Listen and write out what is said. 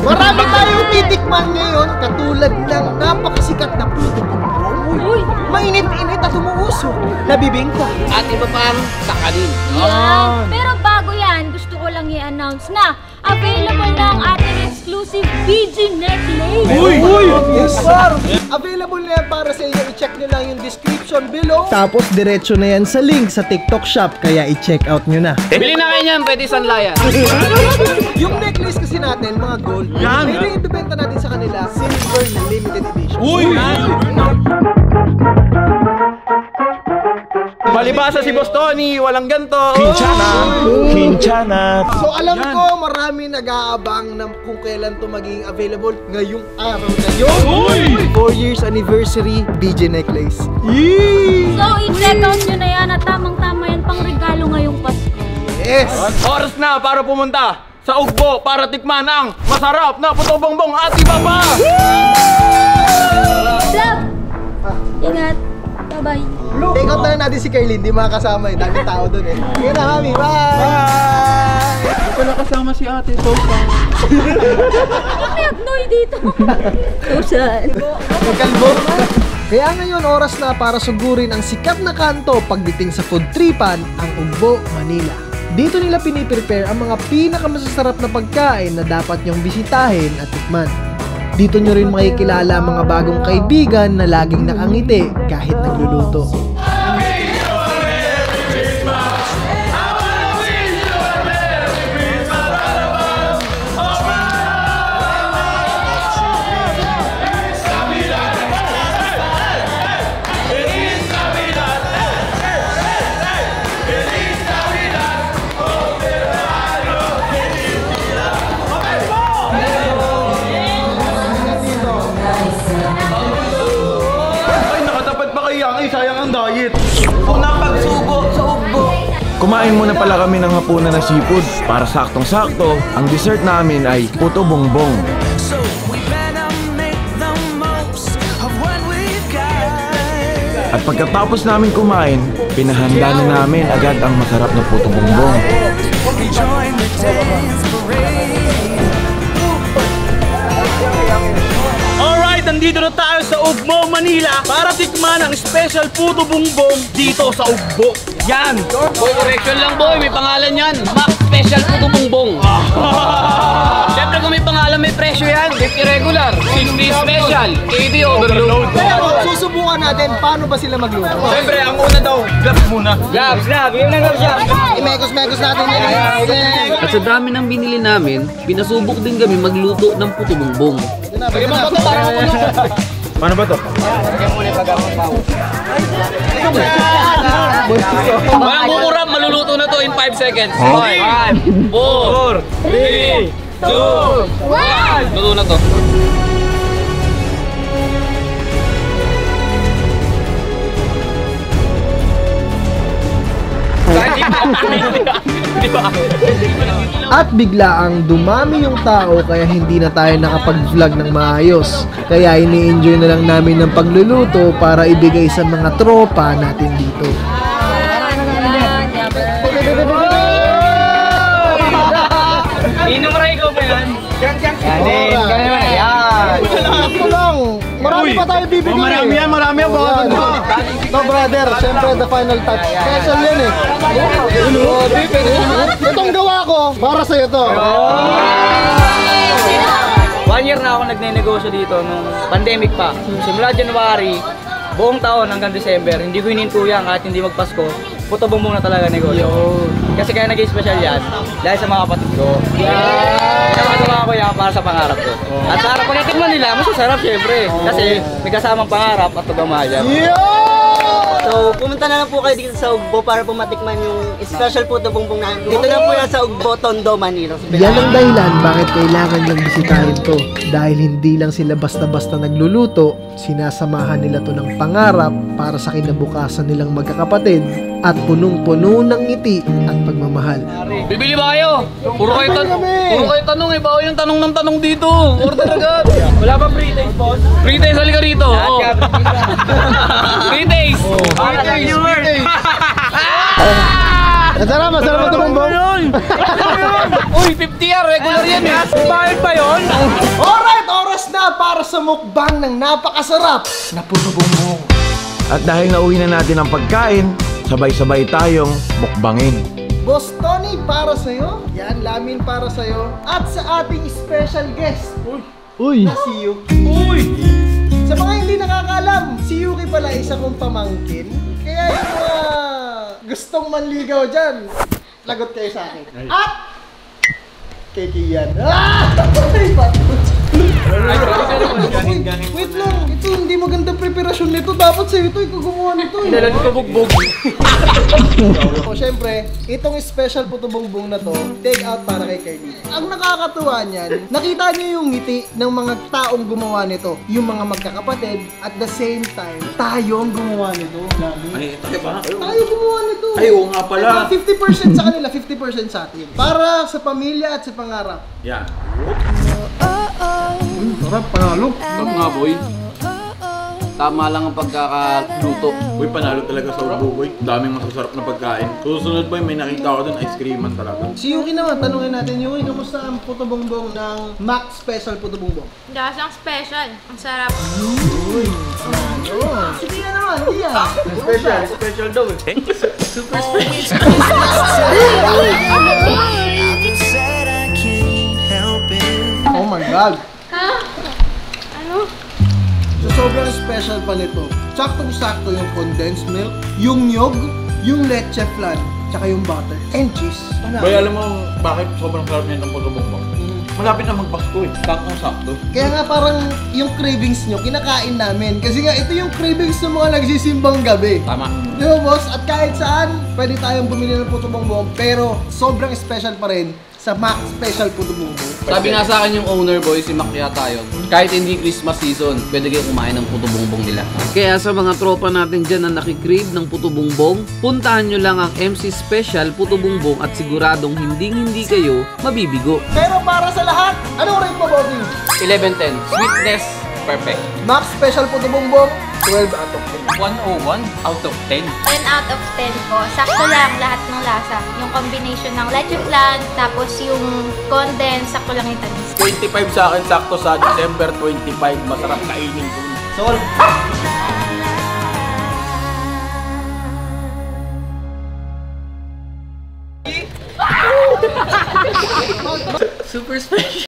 Marami tayong titikman ngayon katulad ng napakasikat na puto bumbong. Mainit-init at umuusok na bibingka. At iba pang sakanin. Yan. Pero bago yan, gusto ko lang i-announce na available na ang ating exclusive BG necklace. Yes, sir! Available na yan para sa inyo. I-check nyo lang yung description below. Tapos diretso na yan sa link sa TikTok shop. Kaya i-check out nyo na. Bili na kayo niyan, pwede sanlayan. Yung necklace kasi natin, mga gold, may ibibenta natin sa kanila, silver na limited edition. Palibasa si Boss Tony, walang ganto. Kinchana. So alam ko, marami nag-aabang na kung kailan to maging available ngayong araw na yun. 4 years anniversary BG necklace. So i-check out nyo na yan at tamang-tama yan pang regalo ngayong Pasko. Yes! Oras na para pumunta sa Ugbo para tikman ang masarap na puto bongbong at iba pa. Vlog! Ingat! Bye-bye! Take out na lang natin si Kailin, di makakasama eh. Daming tao dun eh. Sige na kami, bye! Hindi ko nakasama si ate, so May agnoy dito! Susan! Kalbo. Kaya ngayon oras na para sugurin ang sikat na kanto pagdating sa food tripan, ang Ugbo, Manila. Dito nila piniprepare ang mga pinakamasasarap na pagkain na dapat nyong bisitahin at tikman. Dito nyo rin makikilala ang mga bagong kaibigan na laging nakangiti kahit nagluluto. Sayang ang diet. Unang pagsubo sa Ugbo. Kumain muna pala kami ng hapunan na seafood. Para saktong-sakto, ang dessert namin ay puto bongbong. At pagkatapos namin kumain, pinahanda na namin agad ang masarap na puto bongbong. Nandito na tayo sa Ugbo, Manila para tikman ang special puto bongbong dito sa Ugbo. Yan! Boy, correction lang boy, may pangalan yan. Mac Special Puto Bongbong. Siyempre kung may pangalan, may presyo yan. 50 regular, 60 special, 80 overload. Pero susubukan natin paano ba sila magluto. Siyempre, ang una daw, gloves muna. Gloves, yung nang gloves yan. I-mekos-mekos natin yan. At sa dami ng binili namin, pinasubok din kami magluto ng puto bongbong. Paano ba to? Walang kukurap, maluluto na to in 5 seconds. 5, 4, 3, 2, 1. Luto na to. At biglaang dumami yung tao kaya hindi na tayo nakapag-vlog ng maayos. Kaya ini-enjoy na lang namin ng pagluluto para ibigay sa mga tropa natin dito. Inong ray ko ba yan? Ako lang! Marami pa tayo bibigay. Marami yan, marami yan. No brother, syempre the final touch. Special yan eh. Itong gawa ko, para sa'yo to. 1 year na ako nagne-negosyo dito nung pandemic pa. Simula January, buong taon hanggang December, hindi ko hinintuyan kahit hindi magpasko. Puto bongbong na talaga negosyo. Kasi kaya naging special yan dahil sa mga kapatid ko. Nagawa ko yan para sa pangarap ko. At sa harap pagkitikman nila, masasarap syempre. Kasi may kasamang pangarap at pagmamahalan. So, pumunta na lang po kayo dito sa Ugbo para po matikman yung special puto bongbong namin. Dito lang po yan sa Ugbo, Tondo, Manila. Yan ang dahilan bakit kailangan lang bisitahin to. Dahil hindi lang sila basta-basta nagluluto, sinasamahan nila to ng pangarap para sa kinabukasan nilang magkakapatid at punong-puno ng ngiti at pagmamahal. Bibili ba kayo? Puro kayo tanong eh. Bawal yung tanong ng tanong dito. Order agad. Wala ba free taste, boss? Free taste, halika rito. Free taste. Masarap ito bongbong. Uy, 50 yan. Regular yan eh. Bayad pa yun? para sa mukbang ng napakasarap na puto bumbong. At dahil nauwi na natin ang pagkain, sabay-sabay tayong mukbangin. Boss Tony, para sa'yo. Yan, lamin para sa'yo. At sa ating special guest. Uy! Na si Yuki. Uy! Sa mga hindi nakakaalam, si Yuki pala isa kong pamangkin. Kaya yung mga gustong manligaw dyan, lagot kayo sa akin. At kay Kian. Wait lang, ito hindi magandang preparasyon nito. Dapat sa'yo ito, ikaw gumawa nito. Inalan ko bugbog. O syempre, itong special puto bongbong na to, take out para kay Carly. Ang nakakatuwa niyan, nakita niyo yung ngiti ng mga taong gumawa nito. Yung mga magkakapatid, at the same time, tayo ang gumawa nito. Ay, tayo ba? Tayo gumawa nito. Ay, oo nga pala. 50% sa kanila, 50% sa atin. Para sa pamilya at sa pangarap. Yan. Sarap, panalo. Sarap nga, boy. Tama lang ang pagkakaluto. Uy, panalo talaga sa ugbo, boy. Daming masasarap na pagkain. Susunod, boy, may nakita ko dun, ice creaman talaga. Si Yuki naman, tanungin natin, Yuki, kamusta ang puto bongbong ng Max Special puto bongbong? Dasang special. Ang sarap. Sige na naman, Ian. Special daw eh. Oh my God. Ha? Ano? So, sobrang special pa nito. Saktong-sakto yung condensed milk, yung nyog, yung leche flan, tsaka yung butter, and cheese. Boy, alam mo bakit sobrang sarap niya ng puto bongbong? Malapit na magpasko eh. Saktong-sakto. Kaya nga parang yung cravings nyo, kinakain namin. Kasi nga ito yung cravings ng mga nagsisimbang gabi. Tama. Di ba, boss? At kahit saan, pwede tayong bumili ng puto bongbong, pero sobrang special pa rin sa Max Special puto bongbong. Sabi nga sa akin yung owner, boy, si Mac yata yun. Kahit hindi Christmas season, pwede kayo kumain ng puto bongbong nila. Kaya sa mga tropa natin dyan na nakikrave ng puto bongbong, puntahan nyo lang ang MC Special puto bongbong at siguradong hindi kayo mabibigo. Pero para sa lahat, anong rate mo, bossing? 11-10. Sweetness, perfect. Max Special puto bongbong, 12 out of 10. 101 out of 10. 10 out of 10 po. Sakto lang lahat ng lasa. Yung combination ng leche flan, tapos yung condensed, sakto lang yung tamis. 25 sa akin, sakto sa December 25. Masarap kainin ko. Sol. Super special.